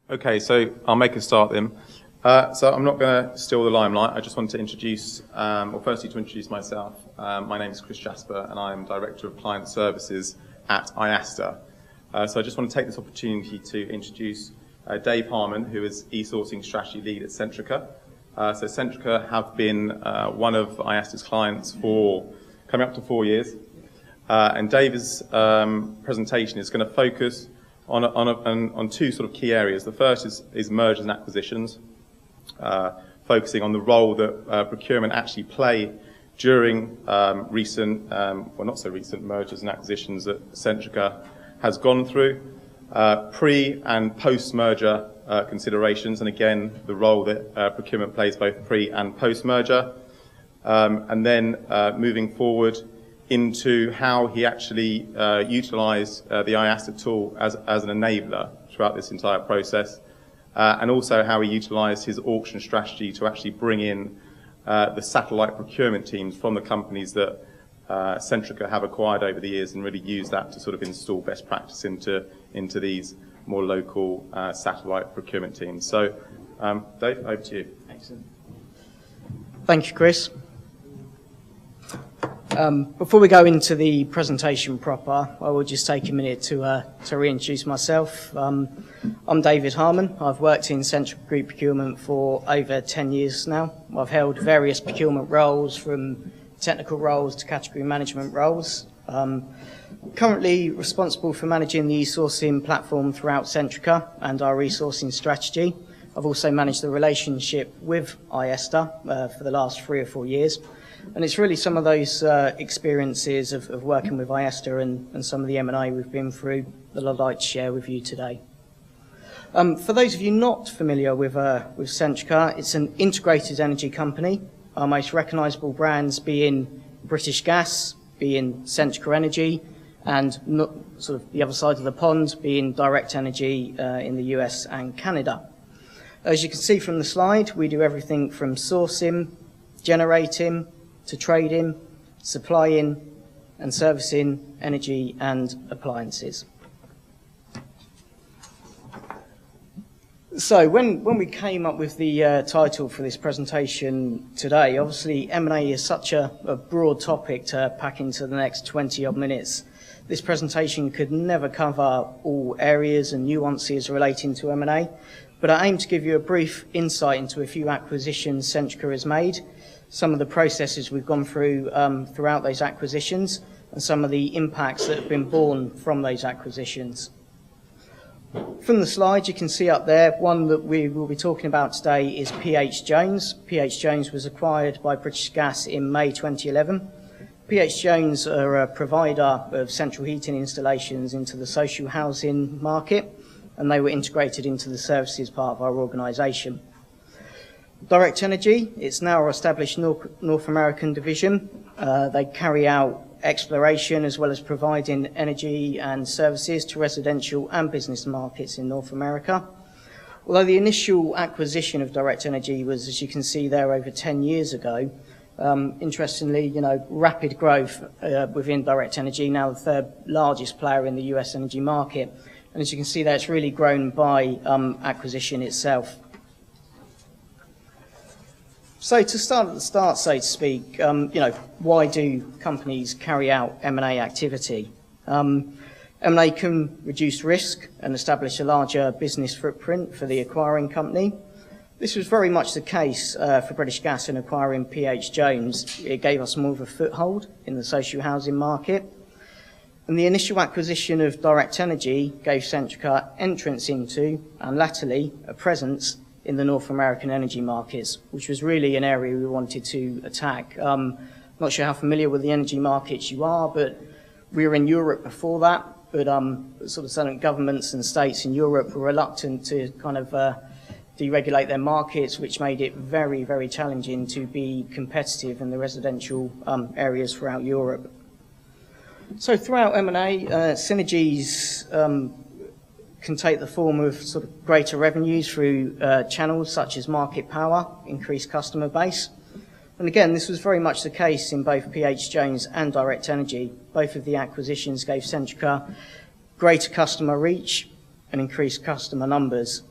Okay, so I'll make a start then. So I'm not going to steal the limelight. I just want to introduce, firstly to introduce myself. My name is Chris Jasper and I'm Director of Client Services at IASTA. So I just want to take this opportunity to introduce Dave Harmon, who is eSourcing Strategy Lead at Centrica. So Centrica have been one of IASTA's clients for coming up to 4 years. And Dave's presentation is going to focus on two sort of key areas. The first is mergers and acquisitions, focusing on the role that procurement actually play during recent, well not so recent mergers and acquisitions that Centrica has gone through, pre and post-merger considerations, and again the role that procurement plays both pre and post-merger, and then moving forward into how he actually utilised the IASTA tool as an enabler throughout this entire process, and also how he utilised his auction strategy to actually bring in the satellite procurement teams from the companies that Centrica have acquired over the years, and really use that to sort of install best practice into these more local satellite procurement teams. So, Dave, over to you. Excellent. Thank you, Chris. Before we go into the presentation proper, I will just take a minute to reintroduce myself. I'm David Harmon. I've worked in Central Group Procurement for over 10 years now. I've held various procurement roles, from technical roles to category management roles. Currently responsible for managing the eSourcing platform throughout Centrica and our resourcing strategy. I've also managed the relationship with IASTA for the last 3 or 4 years. And it's really some of those experiences of working with IASTA and some of the M&A we've been through that I'd like to share with you today. For those of you not familiar with Centrica, it's an integrated energy company. Our most recognisable brands being British Gas, being Centrica Energy, and sort of the other side of the pond being Direct Energy in the US and Canada. As you can see from the slide, we do everything from sourcing, generating, to trading, supplying and servicing energy and appliances. So when we came up with the title for this presentation today, obviously M&A is such a broad topic to pack into the next 20 odd minutes. This presentation could never cover all areas and nuances relating to M&A, but I aim to give you a brief insight into a few acquisitions Centrica has made, some of the processes we've gone through throughout those acquisitions, and some of the impacts that have been born from those acquisitions. From the slide, you can see up there, one that we will be talking about today is PH Jones. PH Jones was acquired by British Gas in May 2011. PH Jones are a provider of central heating installations into the social housing market, and they were integrated into the services part of our organisation. Direct Energy, it's now our established North American division. They carry out exploration as well as providing energy and services to residential and business markets in North America. Although the initial acquisition of Direct Energy was, as you can see there, over 10 years ago, interestingly, rapid growth within Direct Energy, now the third largest player in the US energy market. And as you can see there, it's really grown by acquisition itself. So to start at the start, so to speak, why do companies carry out M&A activity? M&A can reduce risk and establish a larger business footprint for the acquiring company. This was very much the case for British Gas in acquiring PH Jones. It gave us more of a foothold in the social housing market. And the initial acquisition of Direct Energy gave Centrica entrance into, and latterly, a presence in the North American energy markets, which was really an area we wanted to attack. Not sure how familiar with the energy markets you are, but we were in Europe before that, but sort of certain governments and states in Europe were reluctant to kind of deregulate their markets, which made it very, very challenging to be competitive in the residential areas throughout Europe. So throughout M&A, synergies can take the form of sort of greater revenues through channels such as market power, increased customer base. And again, this was very much the case in both PH Jones and Direct Energy. Both of the acquisitions gave Centrica greater customer reach and increased customer numbers.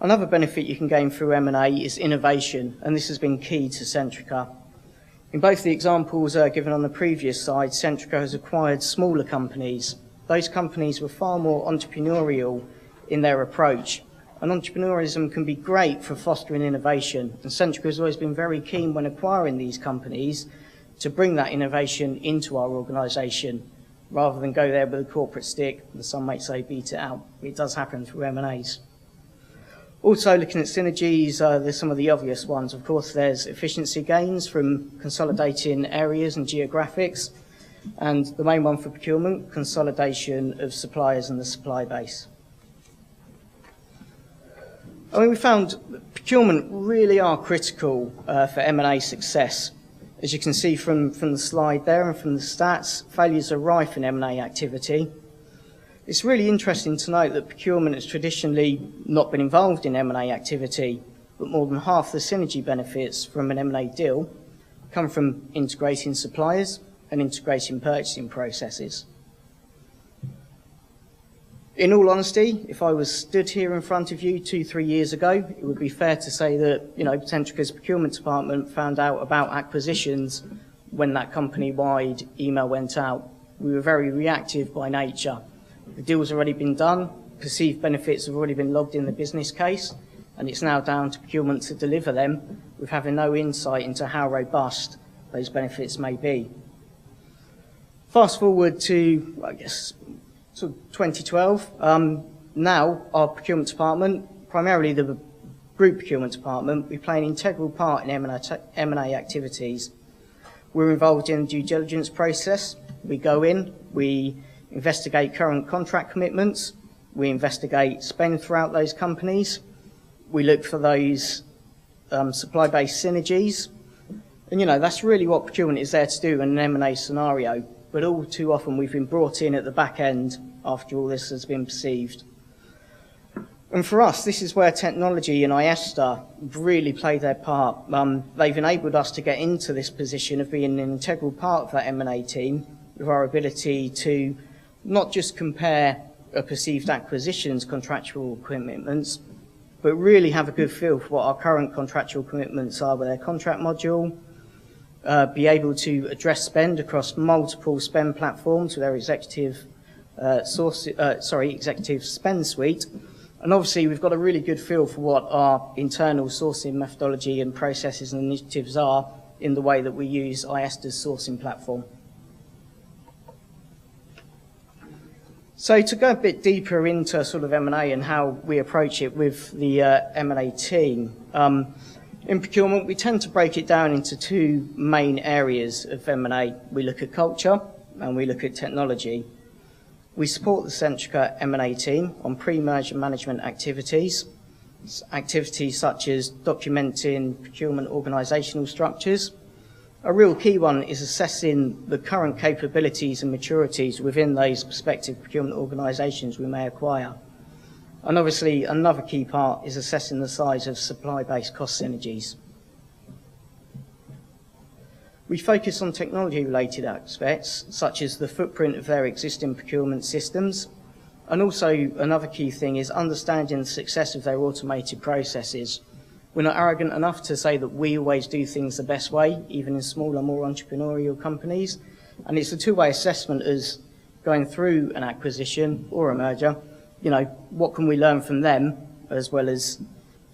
Another benefit you can gain through M&A is innovation, and this has been key to Centrica. In both the examples given on the previous slide, Centrica has acquired smaller companies. Those companies were far more entrepreneurial in their approach, and entrepreneurism can be great for fostering innovation, and Centrica has always been very keen when acquiring these companies to bring that innovation into our organisation, rather than go there with a corporate stick, and some might say beat it out. It does happen through M&As. Also, looking at synergies, there's some of the obvious ones. Of course, there's efficiency gains from consolidating areas and geographics, and the main one for procurement, consolidation of suppliers and the supply base. I mean, we found that procurement really are critical for M&A success. As you can see from the slide there and from the stats, failures are rife in M&A activity. It's really interesting to note that procurement has traditionally not been involved in M&A activity, but more than half the synergy benefits from an M&A deal come from integrating suppliers and integrating purchasing processes. In all honesty, if I was stood here in front of you 2-3 years ago, it would be fair to say that, Centrica's procurement department found out about acquisitions when that company-wide email went out. We were very reactive by nature. The deal's already been done, perceived benefits have already been logged in the business case, and it's now down to procurement to deliver them with having no insight into how robust those benefits may be. Fast forward to, sort of 2012. Now, our procurement department, primarily the group procurement department, we play an integral part in M&A activities. We're involved in the due diligence process. We go in, we investigate current contract commitments, we investigate spend throughout those companies, we look for those supply-based synergies, and that's really what procurement is there to do in an M&A scenario, but all too often we've been brought in at the back end after all this has been perceived. And for us, this is where technology and IESTA really play their part. They've enabled us to get into this position of being an integral part of that M&A team with our ability to not just compare a perceived acquisition's contractual commitments, but really have a good feel for what our current contractual commitments are with their contract module, be able to address spend across multiple spend platforms with their executive spend suite. And obviously, we've got a really good feel for what our internal sourcing methodology and processes and initiatives are in the way that we use IESTA's sourcing platform. So to go a bit deeper into sort of M&A and how we approach it with the M&A team, in procurement, we tend to break it down into two main areas of M&A. We look at culture and we look at technology. We support the Centrica M&A team on pre-merger management activities such as documenting procurement organisational structures. A real key one is assessing the current capabilities and maturities within those prospective procurement organisations we may acquire. And obviously, another key part is assessing the size of supply-based cost synergies. We focus on technology-related aspects, such as the footprint of their existing procurement systems, and also another key thing is understanding the success of their automated processes. We're not arrogant enough to say that we always do things the best way, even in smaller, more entrepreneurial companies. And it's a two-way assessment as going through an acquisition or a merger. What can we learn from them as well as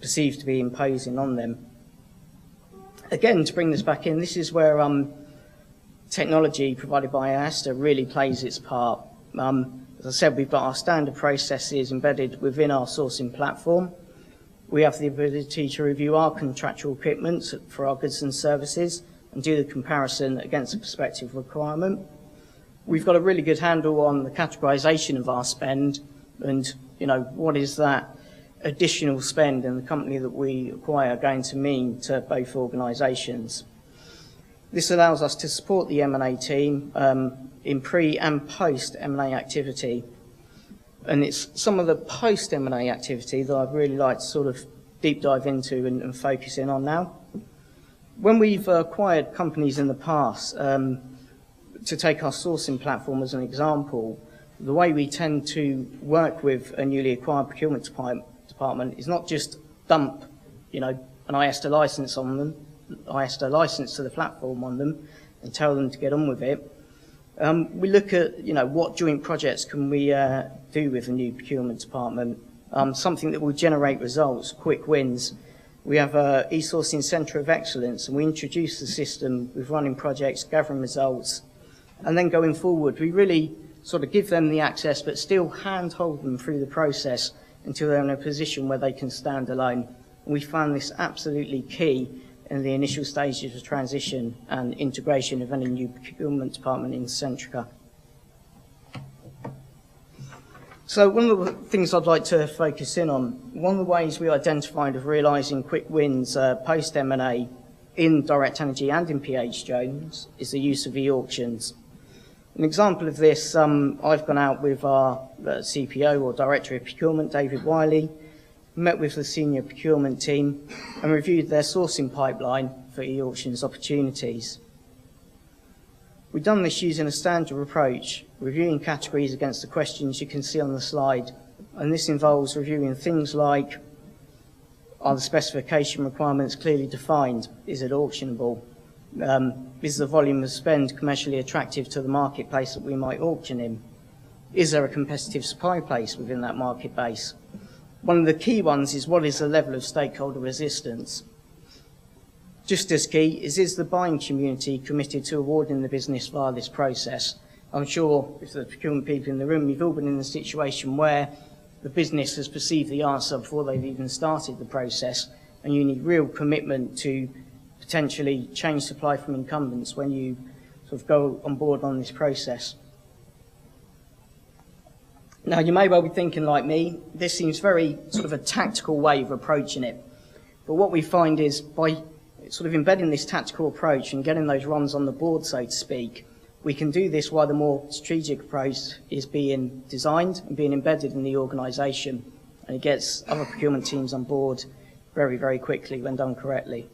perceived to be imposing on them? Again, to bring this back in, this is where technology provided by IESTA really plays its part. As I said, we've got our standard processes embedded within our sourcing platform. We have the ability to review our contractual commitments for our goods and services and do the comparison against a prospective requirement. We've got a really good handle on the categorisation of our spend and, what is that additional spend in the company that we acquire going to mean to both organisations. This allows us to support the M&A team in pre- and post-M&A activity. And it's some of the post-M&A activity that I'd really like to sort of deep dive into and focus in on now. When we've acquired companies in the past, to take our sourcing platform as an example, the way we tend to work with a newly acquired procurement department is not just dump, you know, an ISTA license on them, ISTA license to the platform on them, and tell them to get on with it. We look at, you know, what joint projects can we do with the new procurement department, something that will generate results, quick wins. We have an eSourcing Centre of Excellence, and we introduce the system with running projects, gathering results, and then going forward, we really sort of give them the access, but still handhold them through the process until they're in a position where they can stand alone. And we found this absolutely key in the initial stages of transition and integration of any new procurement department in Centrica. So one of the things I'd like to focus in on, one of the ways we identified of realising quick wins post M&A in direct energy and in PH Jones is the use of e-auctions. An example of this, I've gone out with our CPO or Director of Procurement, David Wiley, met with the senior procurement team and reviewed their sourcing pipeline for e-auctions opportunities. We've done this using a standard approach, reviewing categories against the questions you can see on the slide, and this involves reviewing things like, are the specification requirements clearly defined? Is it auctionable? Is the volume of spend commercially attractive to the marketplace that we might auction in? Is there a competitive supply place within that market base? One of the key ones is, what is the level of stakeholder resistance? Just as key is the buying community committed to awarding the business via this process? I'm sure if the procurement people in the room, you've all been in a situation where the business has perceived the answer before they've even started the process, and you need real commitment to potentially change supply from incumbents when you sort of go on board on this process. Now, you may well be thinking like me, this seems very sort of a tactical way of approaching it. But what we find is by sort of embedding this tactical approach and getting those runs on the board, so to speak, we can do this while the more strategic approach is being designed and being embedded in the organisation. And it gets other procurement teams on board very, very quickly when done correctly.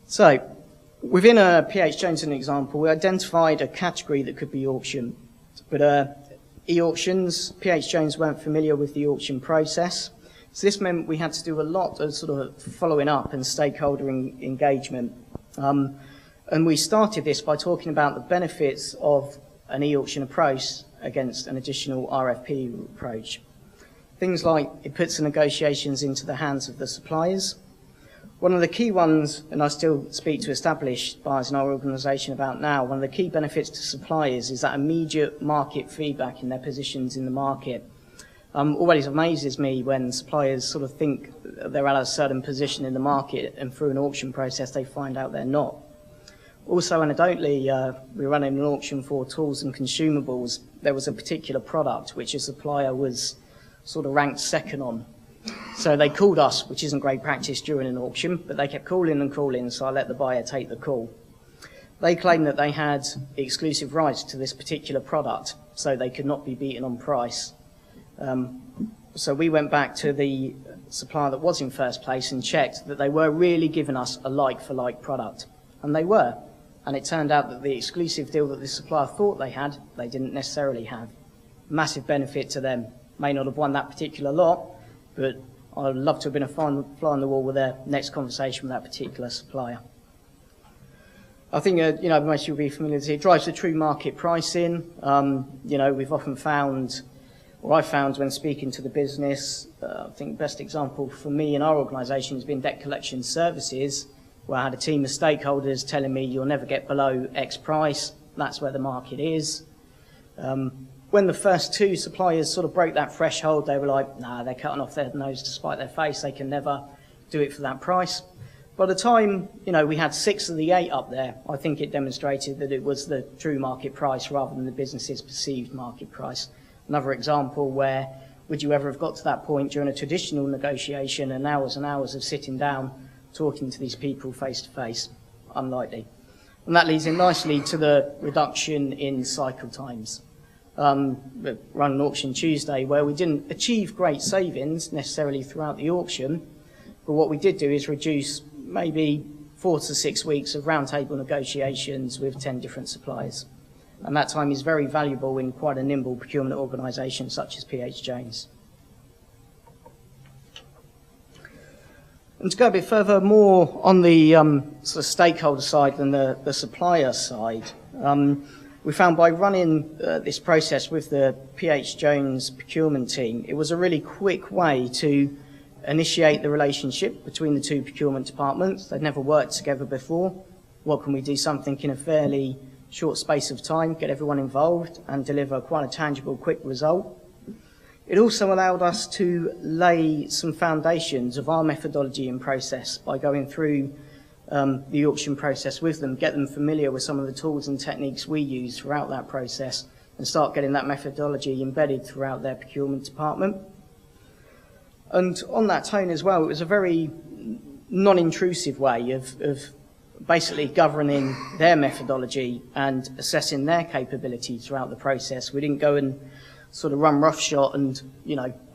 So, within a PH Jones, an example, we identified a category that could be auctioned. But e-auctions, PH Jones weren't familiar with the auction process. So this meant we had to do a lot of sort of following up and stakeholder engagement. And we started this by talking about the benefits of an e-auction approach against an additional RFP approach. Things like it puts the negotiations into the hands of the suppliers. One of the key ones, and I still speak to established buyers in our organisation about now, one of the key benefits to suppliers is that immediate market feedback in their positions in the market. Always amazes me when suppliers sort of think they're at a certain position in the market and through an auction process they find out they're not. Also, anecdotally, we were running an auction for tools and consumables. There was a particular product which a supplier was sort of ranked second on. So they called us, which isn't great practice during an auction, but they kept calling and calling, so I let the buyer take the call. They claimed that they had exclusive rights to this particular product, so they could not be beaten on price. So we went back to the supplier that was in first place and checked that they were really giving us a like-for-like product. And they were. And it turned out that the exclusive deal that the supplier thought they had, they didn't necessarily have. Massive benefit to them. May not have won that particular lot, but I'd love to have been a fly on the wall with their next conversation with that particular supplier. I think, most of you will be familiar with it. It drives the true market pricing. We've often found, or I found when speaking to the business, I think the best example for me in our organisation has been debt collection services, where I had a team of stakeholders telling me you'll never get below X price, that's where the market is. When the first two suppliers sort of broke that threshold, they were like, nah, they're cutting off their nose to spite their face, they can never do it for that price. By the time, we had 6 of the 8 up there, I think it demonstrated that it was the true market price rather than the business's perceived market price. Another example where would you ever have got to that point during a traditional negotiation and hours of sitting down talking to these people face to face? Unlikely. And that leads in nicely to the reduction in cycle times. We ran an auction Tuesday where we didn't achieve great savings necessarily throughout the auction, but what we did do is reduce maybe 4 to 6 weeks of roundtable negotiations with 10 different suppliers. and that time is very valuable in quite a nimble procurement organisation such as PH Jones. And to go a bit further, more on the sort of stakeholder side than the supplier side, we found by running this process with the PH Jones procurement team, it was a really quick way to initiate the relationship between the two procurement departments. They'd never worked together before. What can we do something in a fairly short space of time, get everyone involved and deliver quite a tangible, quick result? It also allowed us to lay some foundations of our methodology and process by going through the auction process with them, get them familiar with some of the tools and techniques we use throughout that process, and start getting that methodology embedded throughout their procurement department. And on that tone as well, it was a very non-intrusive way of basically governing their methodology and assessing their capability throughout the process. We didn't go and sort of run roughshod and,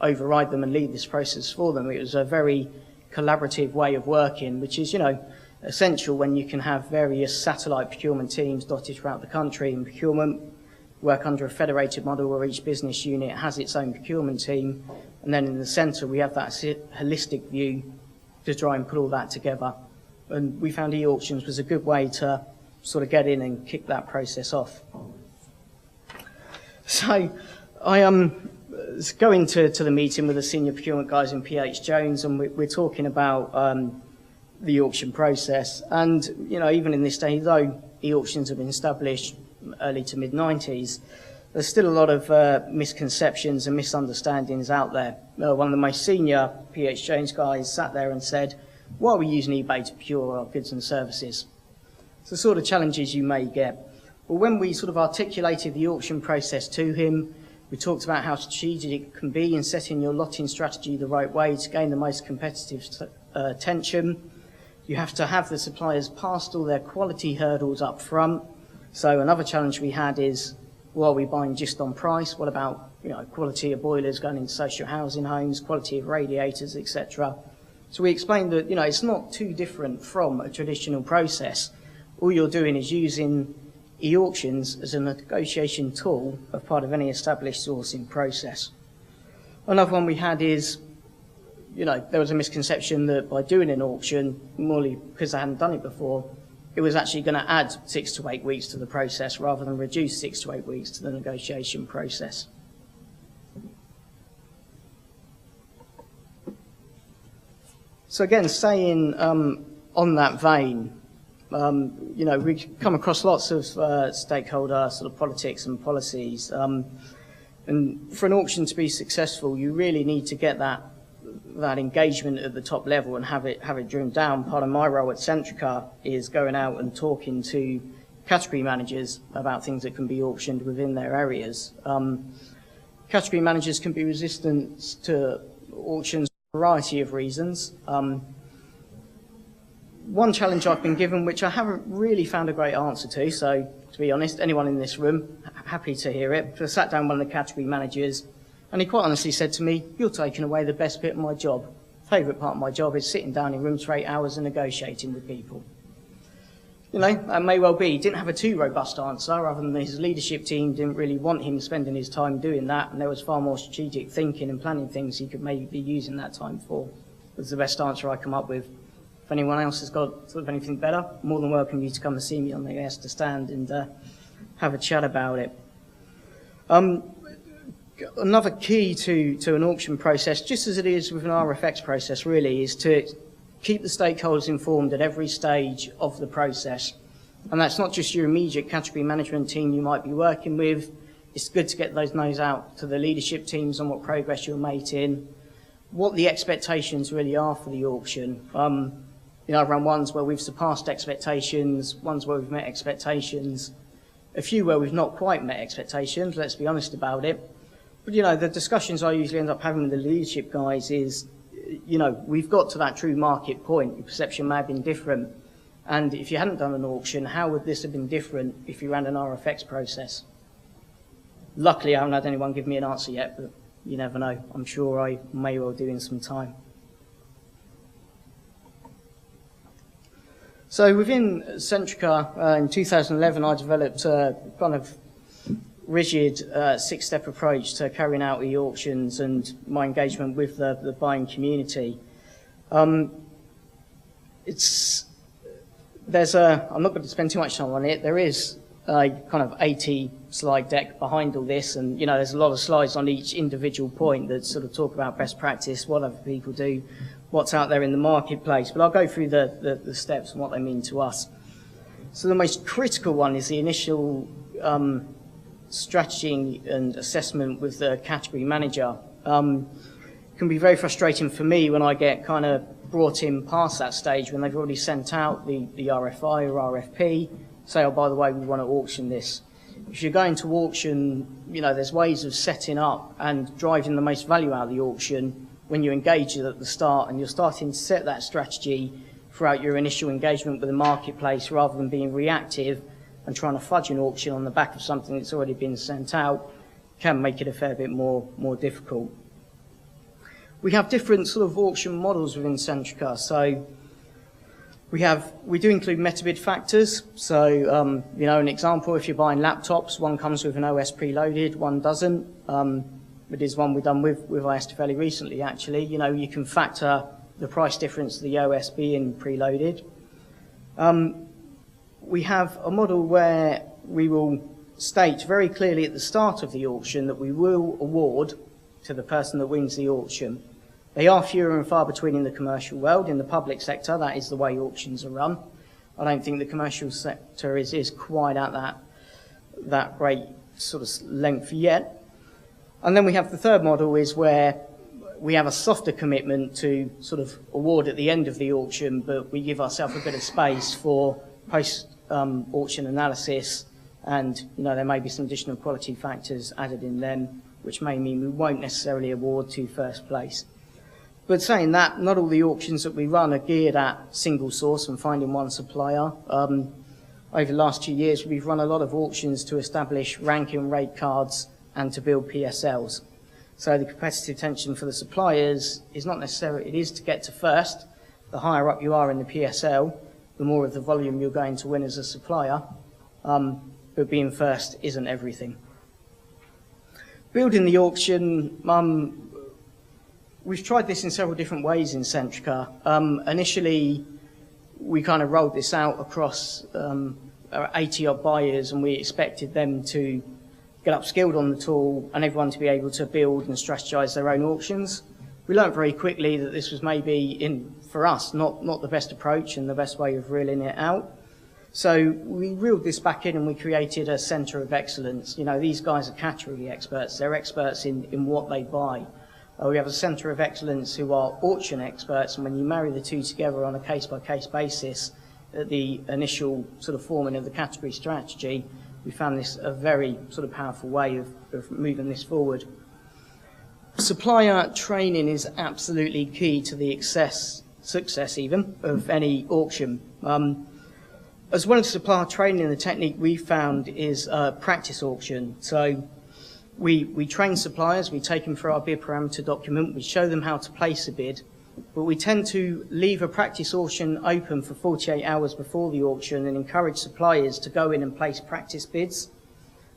override them and lead this process for them. It was a very collaborative way of working, which is, essential when you can have various satellite procurement teams dotted throughout the country in procurement, work under a federated model where each business unit has its own procurement team, and then in the centre we have that holistic view to try and put all that together. And we found e-auctions was a good way to sort of get in and kick that process off. So I was going to the meeting with the senior procurement guys in PH Jones, and we're talking about the auction process. And, even in this day, though e-auctions have been established early to mid-90s, there's still a lot of misconceptions and misunderstandings out there. One of the most senior PH Jones guys sat there and said, why are we using eBay to procure our goods and services? It's the sort of challenges you may get. Well, when we sort of articulated the auction process to him, we talked about how strategic it can be in setting your lotting strategy the right way to gain the most competitive tension. You have to have the suppliers past all their quality hurdles up front. So another challenge we had is, well, are we buying just on price? What about quality of boilers going into social housing homes, quality of radiators, etc.? So we explained that it's not too different from a traditional process. All you're doing is using e-auctions as a negotiation tool of part of any established sourcing process. Another one we had is, there was a misconception that by doing an auction, merely because I hadn't done it before, it was actually going to add 6 to 8 weeks to the process rather than reduce 6 to 8 weeks to the negotiation process. So again, staying on that vein, we come across lots of stakeholder sort of politics and policies. And for an auction to be successful, you really need to get that engagement at the top level and have it driven down. Part of my role at Centrica is going out and talking to category managers about things that can be auctioned within their areas. Category managers can be resistant to auctions for a variety of reasons. One challenge I've been given, which I haven't really found a great answer to, so to be honest, anyone in this room, happy to hear it. So I sat down with one of the category managers, and he quite honestly said to me, you're taking away the best bit of my job. Favourite part of my job is sitting down in rooms for 8 hours and negotiating with people. That may well be. He didn't have a too robust answer, other than his leadership team didn't really want him spending his time doing that, and there was far more strategic thinking and planning things he could maybe be using that time for. That's the best answer I come up with. If anyone else has got sort of anything better, more than welcome you to come and see me on the Ask to Stand and have a chat about it. Another key to an auction process, just as it is with an RFX process really, is to keep the stakeholders informed at every stage of the process. And that's not just your immediate category management team you might be working with. It's good to get those no's out to the leadership teams on what progress you're making, what the expectations really are for the auction. I've run ones where we've surpassed expectations, ones where we've met expectations, a few where we've not quite met expectations, let's be honest about it. But, the discussions I usually end up having with the leadership guys is, we've got to that true market point. Your perception may have been different. And if you hadn't done an auction, how would this have been different if you ran an RFX process? Luckily, I haven't had anyone give me an answer yet, but you never know. I'm sure I may well do in some time. So within Centrica, in 2011, I developed a kind of rigid six-step approach to carrying out the auctions and my engagement with the buying community. I'm not going to spend too much time on it. There is a kind of 80-slide deck behind all this, and there's a lot of slides on each individual point that sort of talk about best practice, what other people do, what's out there in the marketplace. But I'll go through the steps and what they mean to us. So the most critical one is the initial strategy and assessment with the category manager. It can be very frustrating for me when I get kind of brought in past that stage when they've already sent out the RFI or RFP, say, oh, by the way, we want to auction this. If you're going to auction, there's ways of setting up and driving the most value out of the auction when you engage it at the start and you're starting to set that strategy throughout your initial engagement with the marketplace rather than being reactive and trying to fudge an auction on the back of something that's already been sent out can make it a fair bit more difficult. We have different sort of auction models within Centrica. So we do include meta-bid factors. So, an example, if you're buying laptops, one comes with an OS preloaded, one doesn't. It is one we've done with ISTA fairly recently, actually. You can factor the price difference of the OS being preloaded. We have a model where we will state very clearly at the start of the auction that we will award to the person that wins the auction. They are fewer and far between in the commercial world. In the public sector, that is the way auctions are run. I don't think the commercial sector is quite at that great sort of length yet. And then we have the third model is where we have a softer commitment to sort of award at the end of the auction, but we give ourselves a bit of space for post-auction analysis, and there may be some additional quality factors added in them, which may mean we won't necessarily award to first place. But saying that, not all the auctions that we run are geared at single source and finding one supplier. Over the last 2 years, we've run a lot of auctions to establish ranking rate cards and to build PSLs. So the competitive tension for the suppliers is not necessarily, it is to get to first. The higher up you are in the PSL, the more of the volume you're going to win as a supplier. But being first isn't everything. Building the auction, we've tried this in several different ways in Centrica. Initially, we kind of rolled this out across 80-odd buyers, and we expected them to get upskilled on the tool and everyone to be able to build and strategize their own auctions. We learned very quickly that this was maybe, for us, not the best approach and the best way of reeling it out. So we reeled this back in and we created a centre of excellence. These guys are category experts. They're experts in what they buy. We have a centre of excellence who are auction experts, and when you marry the two together on a case-by-case basis at the initial sort of forming of the category strategy, we found this a very sort of powerful way of moving this forward. Supplier training is absolutely key to the success even of any auction. As well as supplier training, the technique we found is practice auction. So we train suppliers, we take them through our bid parameter document, we show them how to place a bid, but we tend to leave a practice auction open for 48 hours before the auction and encourage suppliers to go in and place practice bids.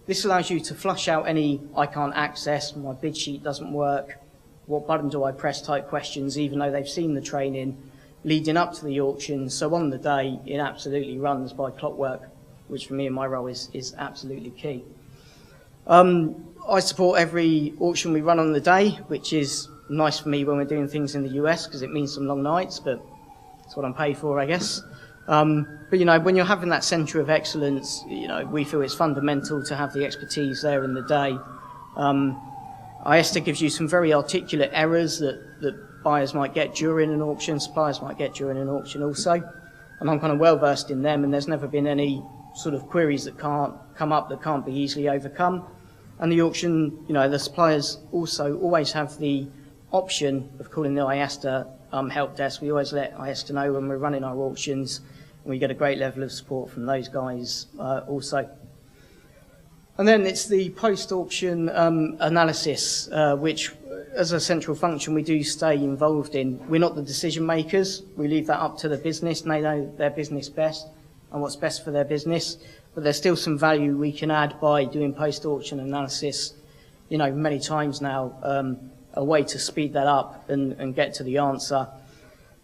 This allows you to flush out any I can't access, my bid sheet doesn't work, what button do I press type questions, even though they've seen the training leading up to the auction. So on the day, it absolutely runs by clockwork, which for me in my role is absolutely key. I support every auction we run on the day, which is nice for me when we're doing things in the US because it means some long nights, but that's what I'm paid for, I guess. But when you're having that centre of excellence, we feel it's fundamental to have the expertise there in the day. ISTA gives you some very articulate errors that buyers might get during an auction, suppliers might get during an auction also, and I'm kind of well versed in them, and there's never been any sort of queries that can't come up that can't be easily overcome. And the auction, the suppliers also always have the option of calling the ISTA help desk. We always let ISTA know when we're running our auctions, and we get a great level of support from those guys also. And then it's the post-auction analysis, which as a central function we do stay involved in. We're not the decision makers. We leave that up to the business, and they know their business best and what's best for their business. but there's still some value we can add by doing post-auction analysis, you know, many times now, a way to speed that up and get to the answer.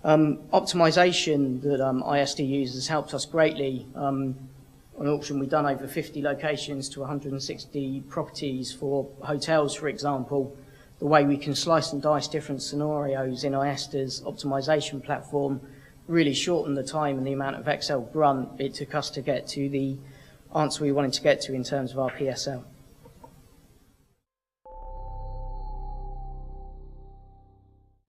Optimization that ISD uses has helped us greatly. On auction, we've done over 50 locations to 160 properties for hotels, for example. The way we can slice and dice different scenarios in ISDA's optimization platform really shortened the time and the amount of Excel grunt it took us to get to the answer we wanted to get to in terms of our PSL.